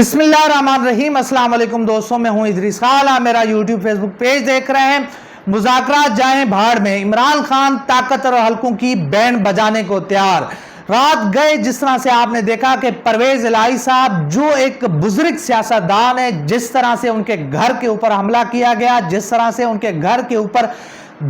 بسم اللہ الرحمن الرحیم۔ السلام علیکم دوستوں، میں ہوں ادریس خان، آپ میرا یوٹیوب فیس بک پیج دیکھ رہے ہیں۔ مذاکرات جائیں بھاڑ میں، عمران خان طاقت اور حلقوں کی بینڈ بجانے کو تیار۔ رات گئے جس طرح سے آپ نے دیکھا کہ پرویز الہی صاحب جو ایک بزرگ سیاستدان ہے، جس طرح سے ان کے گھر کے اوپر حملہ کیا گیا، جس طرح سے ان کے گھر کے اوپر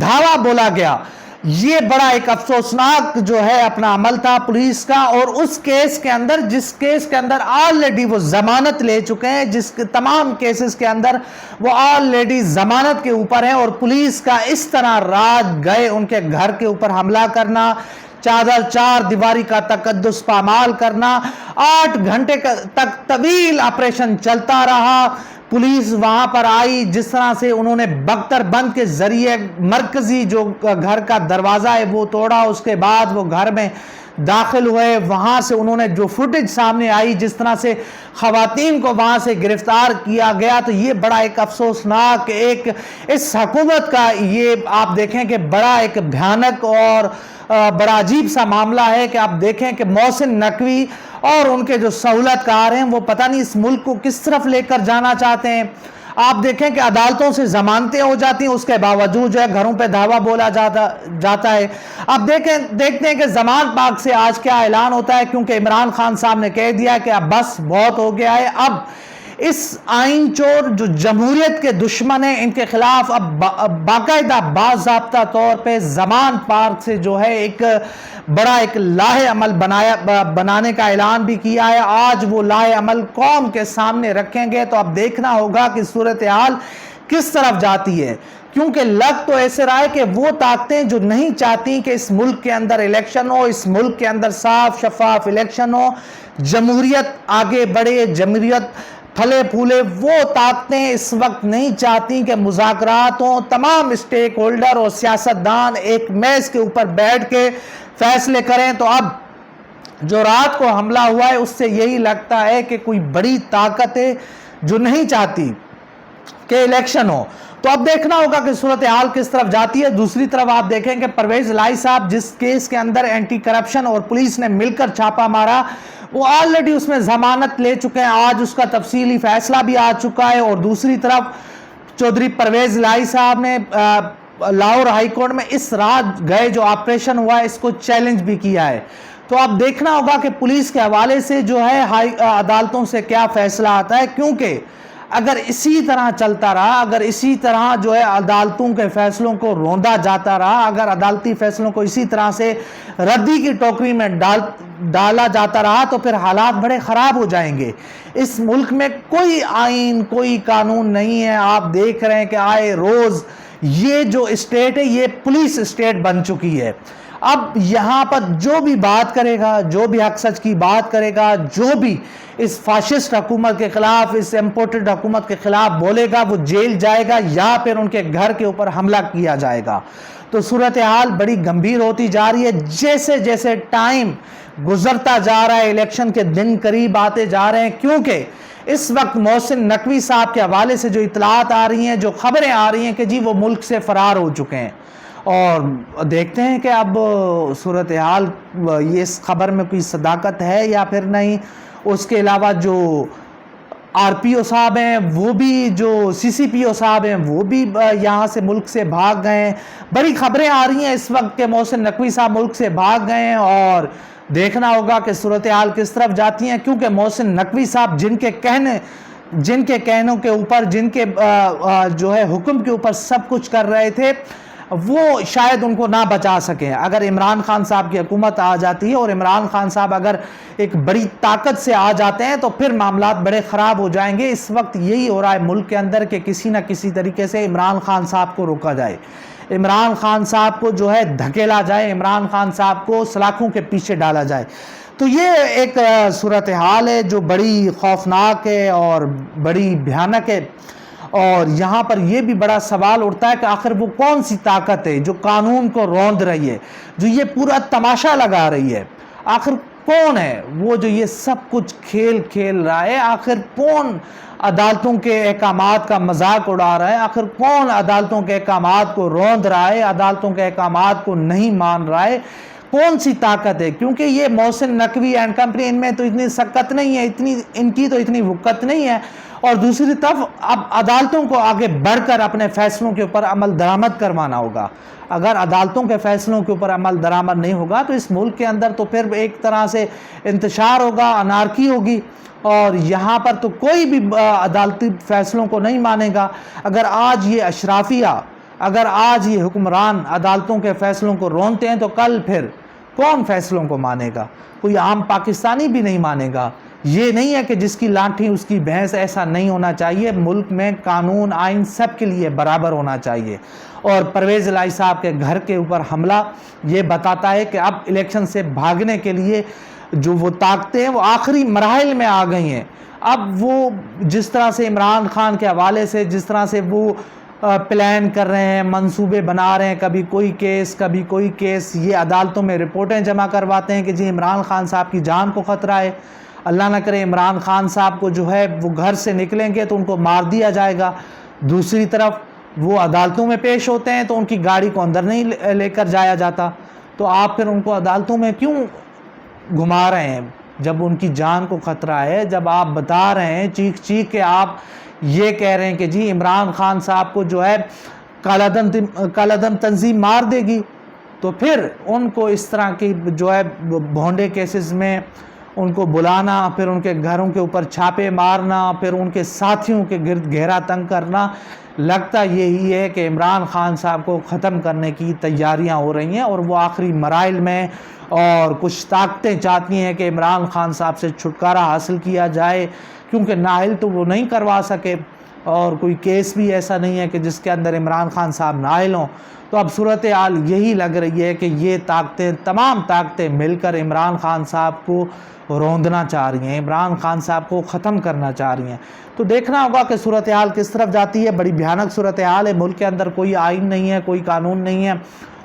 دھاوا بولا گیا، یہ بڑا ایک افسوسناک جو ہے اپنا عمل تھا پولیس کا۔ اور اس کیس کے اندر، جس کیس کے اندر آلریڈی وہ ضمانت لے چکے ہیں، جس تمام کیسز کے اندر وہ آلریڈی ضمانت کے اوپر ہیں، اور پولیس کا اس طرح رات گئے ان کے گھر کے اوپر حملہ کرنا، چار دیواری کا تقدس پامال کرنا، 8 گھنٹے تک طویل آپریشن چلتا رہا۔ پولیس وہاں پر آئی، جس طرح سے انہوں نے بختر بند کے ذریعے مرکزی جو گھر کا دروازہ ہے وہ توڑا، اس کے بعد وہ گھر میں داخل ہوئے۔ وہاں سے انہوں نے جو فوٹیج سامنے آئی، جس طرح سے خواتین کو وہاں سے گرفتار کیا گیا، تو یہ بڑا ایک افسوسناک ایک اس حکومت کا یہ آپ دیکھیں کہ بڑا ایک بھیانک اور بڑا عجیب سا معاملہ ہے کہ آپ دیکھیں کہ محسن نقوی اور ان کے جو سہولت کار ہیں وہ پتہ نہیں اس ملک کو کس طرف لے کر جانا چاہتے ہیں۔ آپ دیکھیں کہ عدالتوں سے ضمانتیں ہو جاتی ہیں، اس کے باوجود جو ہے گھروں پہ دھاوا بولا جاتا ہے۔ اب دیکھتے ہیں کہ ضمانت پاک سے آج کیا اعلان ہوتا ہے، کیونکہ عمران خان صاحب نے کہہ دیا کہ اب بس بہت ہو گیا ہے۔ اب اس آئین چور جو جمہوریت کے دشمن ہیں، ان کے خلاف اب باقاعدہ باضابطہ طور پہ ضمانت پاک سے جو ہے ایک بڑا ایک لاہ عمل بنانے کا اعلان بھی کیا ہے۔ آج وہ لاہ عمل قوم کے سامنے رکھیں گے تو اب دیکھنا ہوگا کہ صورتحال کس طرف جاتی ہے، کیونکہ لگ تو ایسے رہا ہے کہ وہ طاقتیں جو نہیں چاہتی کہ اس ملک کے اندر الیکشن ہو، اس ملک کے اندر صاف شفاف الیکشن ہو، جمہوریت آگے بڑھے، جمہوریت پھلے پھولے، وہ طاقتیں اس وقت نہیں چاہتی کہ مذاکرات ہوں، تمام اسٹیک ہولڈر اور سیاستدان ایک میز کے اوپر بیٹھ کے فیصلے کریں۔ تو اب جو رات کو حملہ ہوا ہے اس سے یہی لگتا ہے کہ کوئی بڑی طاقت ہے جو نہیں چاہتی کہ الیکشن ہو۔ تو اب دیکھنا ہوگا کہ صورتحال کس طرف جاتی ہے۔ دوسری طرف آپ دیکھیں کہ پرویز الہی صاحب جس کیس کے اندر اینٹی کرپشن اور پولیس نے مل کر چھاپا مارا، وہ آلریڈی اس میں ضمانت لے چکے ہیں، آج اس کا تفصیلی فیصلہ بھی آ چکا ہے۔ اور دوسری طرف چودھری پرویز الہی صاحب نے لاہور ہائی کورٹ میں اس رات گئے جو آپریشن ہوا ہے اس کو چیلنج بھی کیا ہے۔ تو اب دیکھنا ہوگا کہ پولیس کے حوالے سے جو ہے عدالتوں سے کیا فیصلہ آتا ہے، کیونکہ اگر اسی طرح چلتا رہا، اگر اسی طرح جو ہے عدالتوں کے فیصلوں کو روندا جاتا رہا، اگر عدالتی فیصلوں کو اسی طرح سے ردی کی ٹوکری میں ڈالا جاتا رہا، تو پھر حالات بڑے خراب ہو جائیں گے۔ اس ملک میں کوئی آئین، کوئی قانون نہیں ہے۔ آپ دیکھ رہے ہیں کہ آئے روز یہ جو اسٹیٹ ہے یہ پولیس اسٹیٹ بن چکی ہے۔ اب یہاں پر جو بھی بات کرے گا، جو بھی حق سچ کی بات کرے گا، جو بھی اس فاشسٹ حکومت کے خلاف، اس امپورٹڈ حکومت کے خلاف بولے گا، وہ جیل جائے گا یا پھر ان کے گھر کے اوپر حملہ کیا جائے گا۔ تو صورتحال بڑی گمبھیر ہوتی جا رہی ہے۔ جیسے جیسے ٹائم گزرتا جا رہا ہے، الیکشن کے دن قریب آتے جا رہے ہیں، کیونکہ اس وقت محسن نقوی صاحب کے حوالے سے جو اطلاعات آ رہی ہیں، جو خبریں آ رہی ہیں کہ جی وہ ملک سے فرار ہو چکے ہیں، اور دیکھتے ہیں کہ اب صورتحال یہ اس خبر میں کوئی صداقت ہے یا پھر نہیں۔ اس کے علاوہ جو آر پی او صاحب ہیں، وہ بھی جو سی سی پی او صاحب ہیں، وہ بھی یہاں سے ملک سے بھاگ گئے ہیں۔ بڑی خبریں آ رہی ہیں اس وقت کہ محسن نقوی صاحب ملک سے بھاگ گئے ہیں، اور دیکھنا ہوگا کہ صورتحال کس طرف جاتی ہیں، کیونکہ محسن نقوی صاحب جن کے کہنوں کے اوپر، جن کے جو ہے حکم کے اوپر سب کچھ کر رہے تھے، وہ شاید ان کو نہ بچا سکیں۔ اگر عمران خان صاحب کی حکومت آ جاتی ہے اور عمران خان صاحب اگر ایک بڑی طاقت سے آ جاتے ہیں تو پھر معاملات بڑے خراب ہو جائیں گے۔ اس وقت یہی ہو رہا ہے ملک کے اندر کہ کسی نہ کسی طریقے سے عمران خان صاحب کو روکا جائے، عمران خان صاحب کو جو ہے دھکیلا جائے، عمران خان صاحب کو سلاخوں کے پیچھے ڈالا جائے۔ تو یہ ایک صورتحال ہے جو بڑی خوفناک ہے اور بڑی بھیانک ہے۔ اور یہاں پر یہ بھی بڑا سوال اٹھتا ہے کہ آخر وہ کون سی طاقت ہے جو قانون کو روند رہی ہے، جو یہ پورا تماشا لگا رہی ہے؟ آخر کون ہے وہ جو یہ سب کچھ کھیل رہا ہے؟ آخر کون عدالتوں کے احکامات کا مذاق اڑا رہا ہے؟ آخر کون عدالتوں کے احکامات کو روند رہا ہے، عدالتوں کے احکامات کو نہیں مان رہا ہے؟ کون سی طاقت ہے، کیونکہ یہ محسن نقوی اینڈ کمپنی، ان میں تو اتنی سکت نہیں ہے، ان کی تو اتنی وقت نہیں ہے، اور دوسری طرف اب عدالتوں کو آگے بڑھ کر اپنے فیصلوں کے اوپر عمل درآمد کروانا ہوگا۔ اگر عدالتوں کے فیصلوں کے اوپر عمل درآمد نہیں ہوگا تو اس ملک کے اندر تو پھر ایک طرح سے انتشار ہوگا، انارکی ہوگی، اور یہاں پر تو کوئی بھی عدالتی فیصلوں کو نہیں مانے گا۔ اگر آج یہ اشرافیہ، اگر آج یہ حکمران عدالتوں کے فیصلوں کو رونتے ہیں تو کل پھر کون فیصلوں کو مانے گا؟ کوئی عام پاکستانی بھی نہیں مانے گا۔ یہ نہیں ہے کہ جس کی لاٹھی اس کی بھینس، ایسا نہیں ہونا چاہیے۔ ملک میں قانون آئین سب کے لیے برابر ہونا چاہیے۔ اور پرویز الہی صاحب کے گھر کے اوپر حملہ یہ بتاتا ہے کہ اب الیکشن سے بھاگنے کے لیے جو وہ طاقتیں ہیں وہ آخری مراحل میں آ گئی ہیں۔ اب وہ جس طرح سے عمران خان کے حوالے سے جس طرح سے وہ پلان کر رہے ہیں، منصوبے بنا رہے ہیں، کبھی کوئی کیس کبھی کوئی کیس، یہ عدالتوں میں رپورٹیں جمع کرواتے ہیں کہ جی عمران خان صاحب کی جان کو خطرہ ہے، اللہ نہ کرے عمران خان صاحب کو جو ہے وہ گھر سے نکلیں گے تو ان کو مار دیا جائے گا۔ دوسری طرف وہ عدالتوں میں پیش ہوتے ہیں تو ان کی گاڑی کو اندر نہیں لے کر جایا جاتا، تو آپ پھر ان کو عدالتوں میں کیوں گھما رہے ہیں جب ان کی جان کو خطرہ ہے؟ جب آپ بتا رہے ہیں چیخ چیخ کے، آپ یہ کہہ رہے ہیں کہ جی عمران خان صاحب کو جو ہے کالعدم تنظیم مار دے گی، تو پھر ان کو اس طرح کی جو ہے بھونڈے کیسز میں ان کو بلانا، پھر ان کے گھروں کے اوپر چھاپے مارنا، پھر ان کے ساتھیوں کے گرد گھیرا تنگ کرنا، لگتا یہی ہے کہ عمران خان صاحب کو ختم کرنے کی تیاریاں ہو رہی ہیں، اور وہ آخری مراحل میں، اور کچھ طاقتیں چاہتی ہیں کہ عمران خان صاحب سے چھٹکارا حاصل کیا جائے، کیونکہ نااہل تو وہ نہیں کروا سکے، اور کوئی کیس بھی ایسا نہیں ہے کہ جس کے اندر عمران خان صاحب نااہل ہوں۔ تو اب صورتحال یہی لگ رہی ہے کہ یہ طاقتیں، تمام طاقتیں مل کر عمران خان صاحب کو روندنا چاہ رہی ہیں، عمران خان صاحب کو ختم کرنا چاہ رہی ہیں۔ تو دیکھنا ہوگا کہ صورتحال کس طرف جاتی ہے۔ بڑی بھیانک صورتحال ہے، ملک کے اندر کوئی آئین نہیں ہے، کوئی قانون نہیں ہے،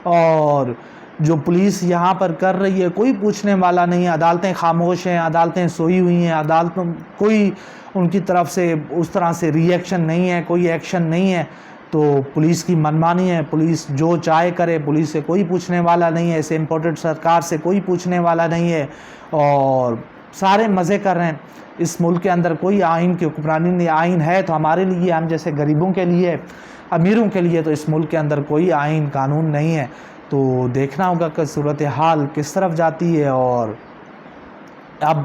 اور جو پولیس یہاں پر کر رہی ہے کوئی پوچھنے والا نہیں ہے۔ عدالتیں خاموش ہیں، عدالتیں سوئی ہوئی ہیں، عدالتوں کوئی ان کی طرف سے اس طرح سے ری ایکشن نہیں ہے، کوئی ایکشن نہیں ہے، تو پولیس کی منمانی ہے، پولیس جو چاہے کرے، پولیس سے کوئی پوچھنے والا نہیں ہے، ایسے امپورٹڈ سرکار سے کوئی پوچھنے والا نہیں ہے، اور سارے مزے کر رہے ہیں۔ اس ملک کے اندر کوئی آئین کی حکمرانی نہیں، آئین ہے تو ہمارے لیے، ہم جیسے غریبوں کے لیے، امیروں کے لیے، تو اس ملک کے اندر کوئی آئین قانون نہیں ہے۔ تو دیکھنا ہوگا کہ صورتحال کس طرف جاتی ہے۔ اور اب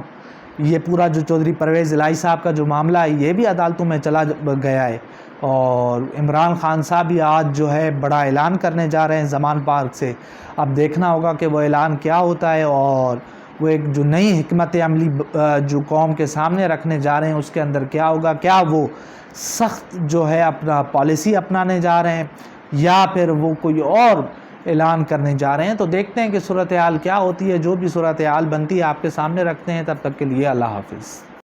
یہ پورا جو چودھری پرویز الہی صاحب کا جو معاملہ ہے یہ بھی عدالتوں میں چلا گیا ہے، اور عمران خان صاحب بھی آج جو ہے بڑا اعلان کرنے جا رہے ہیں زمان پارک سے۔ اب دیکھنا ہوگا کہ وہ اعلان کیا ہوتا ہے، اور وہ ایک جو نئی حکمت عملی جو قوم کے سامنے رکھنے جا رہے ہیں اس کے اندر کیا ہوگا، کیا وہ سخت جو ہے اپنا پالیسی اپنانے جا رہے ہیں، یا پھر وہ کوئی اور اعلان کرنے جا رہے ہیں۔ تو دیکھتے ہیں کہ صورتحال کیا ہوتی ہے۔ جو بھی صورتحال بنتی ہے آپ کے سامنے رکھتے ہیں۔ تب تک کے لیے اللہ حافظ۔